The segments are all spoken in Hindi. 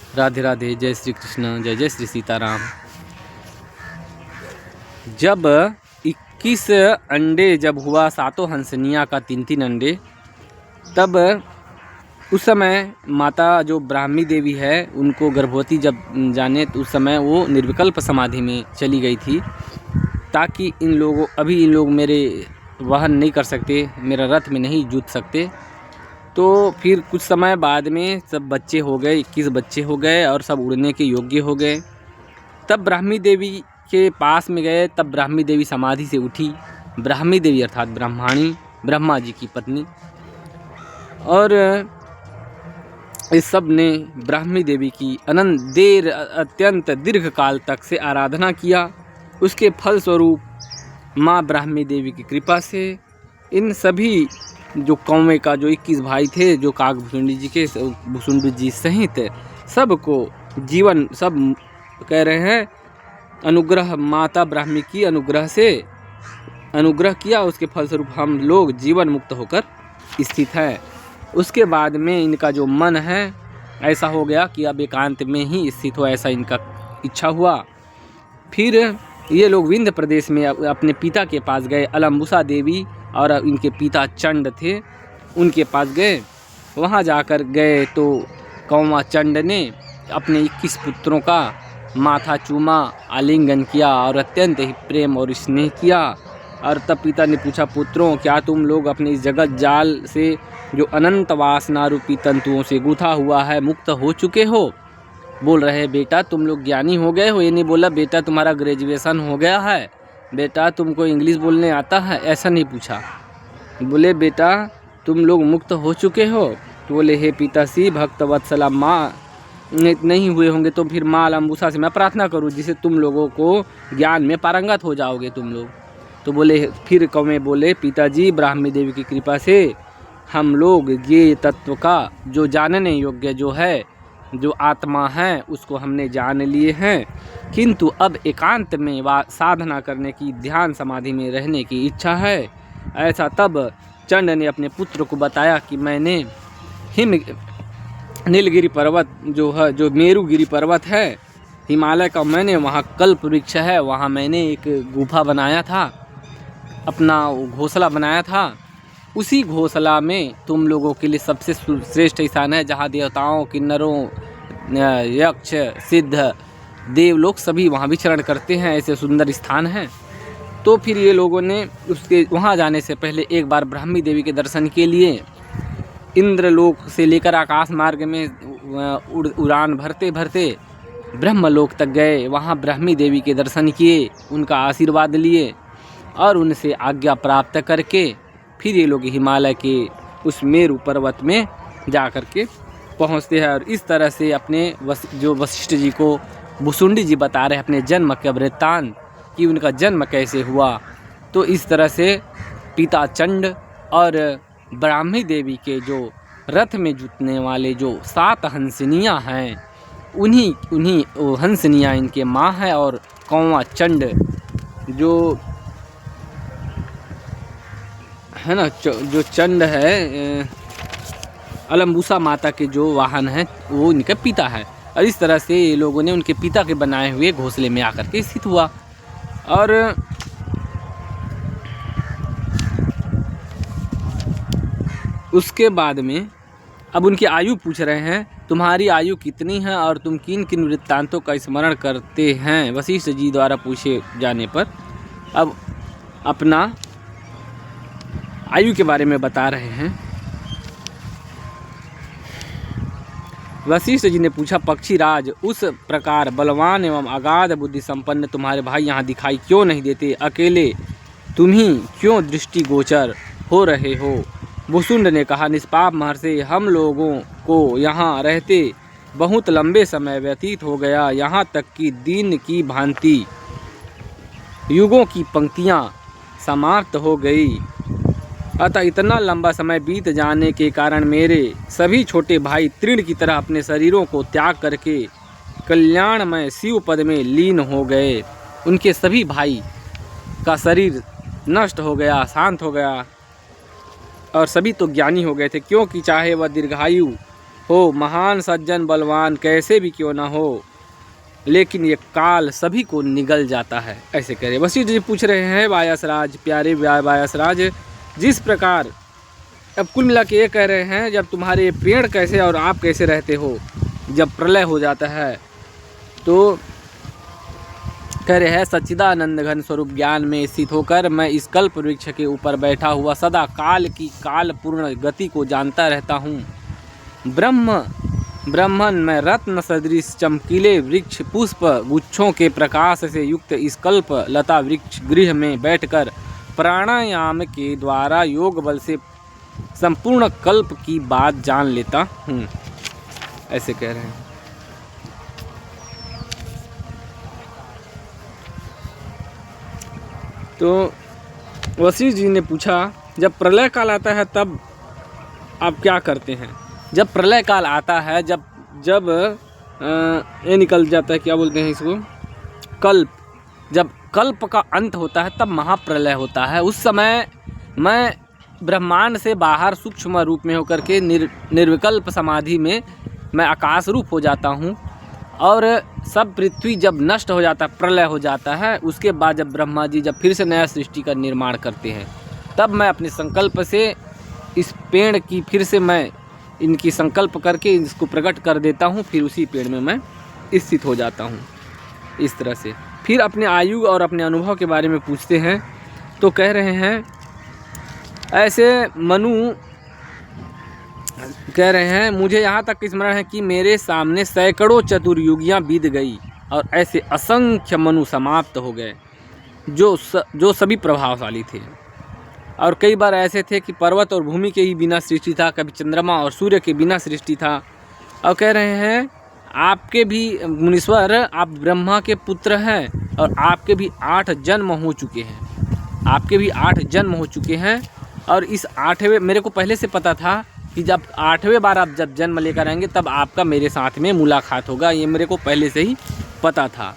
राधे राधे, जय श्री कृष्ण, जय जय श्री सीताराम। जब 21 अंडे जब हुआ सातों हंसनिया का 3-3 अंडे, तब उस समय माता जो ब्राह्मी देवी है उनको गर्भवती जब जाने तो उस समय वो निर्विकल्प समाधि में चली गई थी, ताकि इन लोग मेरे वहन नहीं कर सकते, मेरा रथ में नहीं जूत सकते। तो फिर कुछ समय बाद में सब बच्चे हो गए, 21 बच्चे हो गए और सब उड़ने के योग्य हो गए। तब ब्राह्मी देवी के पास में गए, तब ब्राह्मी देवी समाधि से उठी। ब्राह्मी देवी अर्थात ब्रह्माणी, ब्रह्मा जी की पत्नी। और इस सब ने ब्राह्मी देवी की अत्यंत दीर्घ काल तक से आराधना किया। उसके फलस्वरूप माँ ब्राह्मी देवी की कृपा से इन सभी जो कौमे का जो 21 भाई थे, जो भुसुंडी जी सहित सबको जीवन, सब कह रहे हैं अनुग्रह, माता ब्राह्मी की अनुग्रह से अनुग्रह किया। उसके फलस्वरूप हम लोग जीवन मुक्त होकर स्थित हैं। उसके बाद में इनका जो मन है ऐसा हो गया कि अब एकांत में ही स्थित हो, ऐसा इनका इच्छा हुआ। फिर ये लोग विंध्य प्रदेश में अपने पिता के पास गए, अलम्बुसा देवी और इनके पिता चंड थे, उनके पास गए। वहाँ जाकर गए तो कौवा चंड ने अपने 21 पुत्रों का माथा चूमा, आलिंगन किया और अत्यंत ही प्रेम और स्नेह किया। और तब पिता ने पूछा, पुत्रों क्या तुम लोग अपने इस जगत जाल से जो अनंत वासना रूपी तंतुओं से गूथा हुआ है मुक्त हो चुके हो? बोल रहे, बेटा तुम लोग ज्ञानी हो गए हो। ये नहीं बोला बेटा तुम्हारा ग्रेजुएशन हो गया है, बेटा तुमको इंग्लिश बोलने आता है, ऐसा नहीं पूछा। बोले बेटा तुम लोग मुक्त हो चुके हो? तो बोले हे पिताश्री भक्तवत्सला माँ नहीं हुए होंगे तो फिर माँ अलम्बुसा से मैं प्रार्थना करूँ जिससे तुम लोगों को ज्ञान में पारंगत हो जाओगे तुम लोग। तो बोले, फिर कौवे बोले, पिताजी ब्राह्मी देवी की कृपा से हम लोग ये तत्व का जो जानने योग्य जो है, जो आत्मा है, उसको हमने जान लिए हैं, किंतु अब एकांत में साधना करने की, ध्यान समाधि में रहने की इच्छा है। ऐसा तब चंड ने अपने पुत्र को बताया कि मैंने नीलगिरी पर्वत जो है, जो मेरुगिरी पर्वत है हिमालय का, मैंने वहाँ कल्प वृक्ष है, वहाँ मैंने एक गुफा बनाया था, अपना घोंसला बनाया था। उसी घोंसला में तुम लोगों के लिए सबसे श्रेष्ठ स्थान है, जहाँ देवताओं, किन्नरों, यक्ष, सिद्ध, देव लोग सभी वहाँ विचरण करते हैं, ऐसे सुंदर स्थान है। तो फिर ये लोगों ने उसके वहाँ जाने से पहले एक बार ब्राह्मी देवी के दर्शन के लिए इंद्रलोक से लेकर आकाश मार्ग में उड़ान भरते भरते ब्रह्मलोक तक गए। वहाँ ब्राह्मी देवी के दर्शन किए, उनका आशीर्वाद लिए और उनसे आज्ञा प्राप्त करके फिर ये लोग हिमालय के उस मेरु पर्वत में जा कर के पहुँचते हैं। और इस तरह से अपने जो वशिष्ठ जी को भुसुंडी जी बता रहे हैं अपने जन्म का वृत्तांत कि उनका जन्म कैसे हुआ। तो इस तरह से पिता चंड और ब्राह्मी देवी के जो रथ में जुटने वाले जो 7 हंसनियाँ हैं, उन्हीं हंसनियाँ इनके माँ है। और कौवा चंड जो है ना, जो चंड है अलम्बुसा माता के जो वाहन हैं, वो इनका पिता है। और इस तरह से ये लोगों ने उनके पिता के बनाए हुए घोंसले में आकर के स्थित हुआ। और उसके बाद में अब उनकी आयु पूछ रहे हैं, तुम्हारी आयु कितनी है और तुम किन किन वृत्तांतों का स्मरण करते हैं? वशिष्ठ जी द्वारा पूछे जाने पर अब अपना आयु के बारे में बता रहे हैं। वशिष्ठ जी ने पूछा, पक्षीराज उस प्रकार बलवान एवं अगाध बुद्धि संपन्न तुम्हारे भाई यहाँ दिखाई क्यों नहीं देते? अकेले तुम ही क्यों दृष्टिगोचर हो रहे हो? भुसुंड ने कहा, निष्पाप महर्षि, हम लोगों को यहाँ रहते बहुत लंबे समय व्यतीत हो गया, यहाँ तक कि दिन की भांति युगों की पंक्तियाँ समाप्त हो गई। अतः इतना लंबा समय बीत जाने के कारण मेरे सभी छोटे भाई तृण की तरह अपने शरीरों को त्याग करके कल्याणमय शिव पद में लीन हो गए। उनके सभी भाई का शरीर नष्ट हो गया, शांत हो गया और सभी तो ज्ञानी हो गए थे, क्योंकि चाहे वह दीर्घायु हो, महान सज्जन बलवान कैसे भी क्यों ना हो, लेकिन ये काल सभी को निगल जाता है। ऐसे कह रहे वशिष्ठ जी पूछ रहे हैं वायसराज, प्यारे वायसराज, जिस प्रकार अब कुल मिला के ये कह रहे हैं, जब तुम्हारे पेड़ कैसे और आप कैसे रहते हो, जब प्रलय हो जाता है तो कह रहे हैं सच्चिदानंद घन स्वरूप ज्ञान में स्थित होकर मैं इस कल्प वृक्ष के ऊपर बैठा हुआ सदा काल की काल पूर्ण गति को जानता रहता हूँ। ब्रह्मन में रत्न सदृश चमकीले वृक्ष पुष्प गुच्छों के प्रकाश से युक्त इस कल्प लता वृक्ष गृह में बैठकर प्राणायाम के द्वारा योग बल से संपूर्ण कल्प की बात जान लेता हूँ। ऐसे कह रहे हैं। तो वशिष्ठ जी ने पूछा, जब प्रलय काल आता है तब आप क्या करते हैं? जब प्रलय काल आता है, जब ये निकल जाता है, क्या बोलते हैं इसको, कल्प, जब कल्प का अंत होता है तब महाप्रलय होता है। उस समय मैं ब्रह्मांड से बाहर सूक्ष्म रूप में होकर के निर्विकल्प समाधि में मैं आकाश रूप हो जाता हूँ। और सब पृथ्वी जब नष्ट हो जाता है, प्रलय हो जाता है, उसके बाद जब ब्रह्मा जी जब फिर से नया सृष्टि का निर्माण करते हैं, तब मैं अपने संकल्प से इस पेड़ की फिर से मैं इनकी संकल्प करके इसको प्रकट कर देता हूँ, फिर उसी पेड़ में मैं स्थित हो जाता हूँ। इस तरह से फिर अपने आयु और अपने अनुभव के बारे में पूछते हैं। तो कह रहे हैं, ऐसे मनु कह रहे हैं, मुझे यहाँ तक स्मरण है कि मेरे सामने सैकड़ों चतुर्युगियाँ बीत गई और ऐसे असंख्य मनु समाप्त हो गए जो सभी प्रभावशाली थे। और कई बार ऐसे थे कि पर्वत और भूमि के ही बिना सृष्टि था, कभी चंद्रमा और सूर्य के बिना सृष्टि था। और कह रहे हैं, आपके भी मुनीश्वर, आप ब्रह्मा के पुत्र हैं और आपके भी 8 जन्म हो चुके हैं, आपके भी 8 जन्म हो चुके हैं। और इस 8वें, मेरे को पहले से पता था कि जब 8वें बार आप जब जन्म लेकर आएंगे तब आपका मेरे साथ में मुलाकात होगा, ये मेरे को पहले से ही पता था।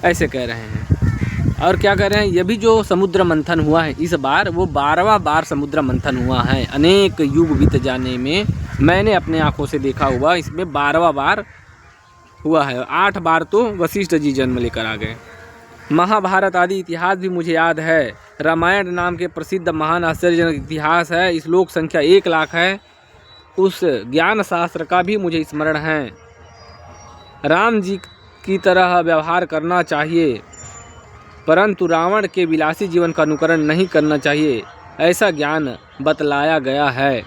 ऐसे कह रहे हैं। और क्या कह रहे हैं, ये भी जो समुद्र मंथन हुआ है इस बार, वो 12वां बार समुद्र मंथन हुआ है। अनेक युग बीत जाने में मैंने अपने आंखों से देखा हुआ, इसमें 12वां बार हुआ है। 8 बार तो वशिष्ठ जी जन्म लेकर आ गए। महाभारत आदि इतिहास भी मुझे याद है। रामायण नाम के प्रसिद्ध महान आश्चर्यजनक इतिहास है। इस लोक संख्या 1 लाख है। उस ज्ञान शास्त्र का भी मुझे स्मरण है। राम जी की तरह व्यवहार करना चाहिए, परंतु रावण के विलासी जीवन का अनुकरण नहीं करना चाहिए, ऐसा ज्ञान बतलाया गया है।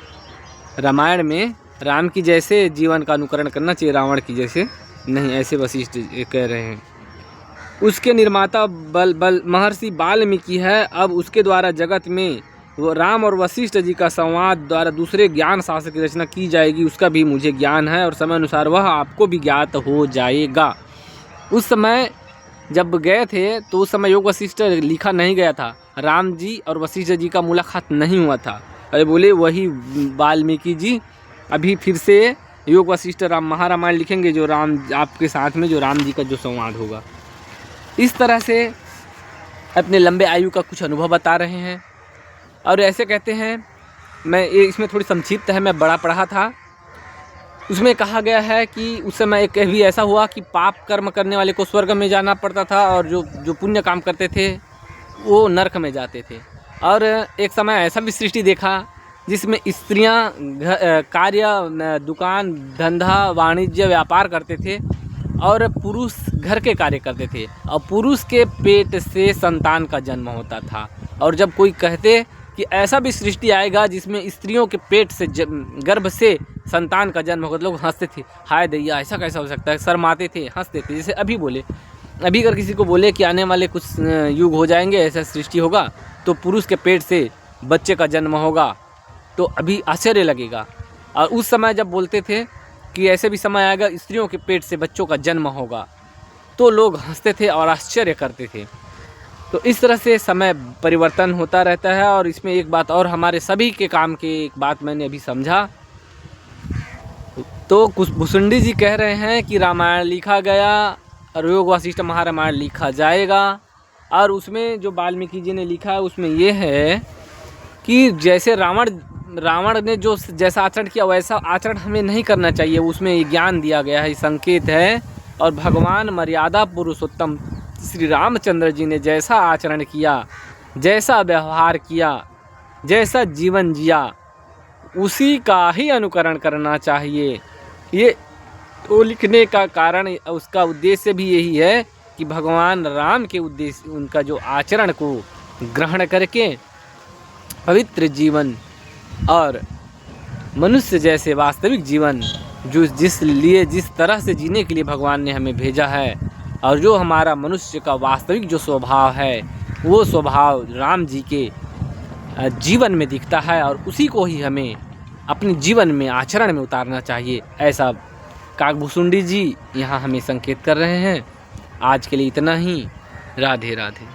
रामायण में राम की जैसे जीवन का अनुकरण करना चाहिए, रावण की जैसे नहीं, ऐसे वशिष्ठ कह रहे हैं। उसके निर्माता महर्षि वाल्मीकि है। अब उसके द्वारा जगत में वो राम और वशिष्ठ जी का संवाद द्वारा दूसरे ज्ञान शास्त्र की रचना की जाएगी, उसका भी मुझे ज्ञान है और समय अनुसार वह आपको भी ज्ञात हो जाएगा। उस समय जब गए थे तो उस समय योग वशिष्ठ लिखा नहीं गया था, राम जी और वशिष्ठ जी का मुलाकात नहीं हुआ था। अरे बोले वही वाल्मीकि जी अभी फिर से योग वशिष्ठ राम महारामायण लिखेंगे, जो राम आपके साथ में जो राम जी का जो संवाद होगा। इस तरह से अपने लंबे आयु का कुछ अनुभव बता रहे हैं। और ऐसे कहते हैं, मैं इसमें थोड़ी संक्षिप्त है, मैं बड़ा पढ़ा था, उसमें कहा गया है कि उस समय एक भी ऐसा हुआ कि पाप कर्म करने वाले को स्वर्ग में जाना पड़ता था और जो पुण्य काम करते थे वो नरक में जाते थे। और एक समय ऐसा भी सृष्टि देखा जिसमें स्त्रियां कार्य, दुकान, धंधा, वाणिज्य, व्यापार करते थे और पुरुष घर के कार्य करते थे। और पुरुष के पेट से संतान का जन्म होता था। और जब कोई कहते कि ऐसा भी सृष्टि आएगा जिसमें स्त्रियों के पेट से गर्भ से संतान का जन्म होगा, तो लोग हंसते थे, हाय दैया ऐसा कैसा हो सकता है, शर्माते थे, हंसते थे। जैसे अभी बोले, अभी अगर किसी को बोले कि आने वाले कुछ युग हो जाएंगे, ऐसा सृष्टि होगा तो पुरुष के पेट से बच्चे का जन्म होगा, तो अभी आश्चर्य लगेगा। और उस समय जब बोलते थे कि ऐसे भी समय आएगा स्त्रियों के पेट से बच्चों का जन्म होगा, तो लोग हंसते थे और आश्चर्य करते थे। तो इस तरह से समय परिवर्तन होता रहता है। और इसमें एक बात और, हमारे सभी के काम की एक बात मैंने अभी समझा। तो भुसुंडी जी कह रहे हैं कि रामायण लिखा गया और योग वशिष्ठ महारामायण लिखा जाएगा। और उसमें जो वाल्मीकि जी ने लिखा है उसमें ये है कि जैसे रावण रावण ने जो जैसा आचरण किया वैसा आचरण हमें नहीं करना चाहिए, उसमें ये ज्ञान दिया गया है, संकेत है। और भगवान मर्यादा पुरुषोत्तम श्री रामचंद्र जी ने जैसा आचरण किया, जैसा व्यवहार किया, जैसा जीवन जिया, उसी का ही अनुकरण करना चाहिए। ये तो लिखने का कारण, उसका उद्देश्य भी यही है कि भगवान राम के उद्देश्य, उनका जो आचरण को ग्रहण करके पवित्र जीवन और मनुष्य जैसे वास्तविक जीवन जिस तरह से जीने के लिए भगवान ने हमें भेजा है, और जो हमारा मनुष्य का वास्तविक जो स्वभाव है, वो स्वभाव राम जी के जीवन में दिखता है, और उसी को ही हमें अपने जीवन में आचरण में उतारना चाहिए। ऐसा काकभूषुंडी जी यहाँ हमें संकेत कर रहे हैं। आज के लिए इतना ही। राधे राधे।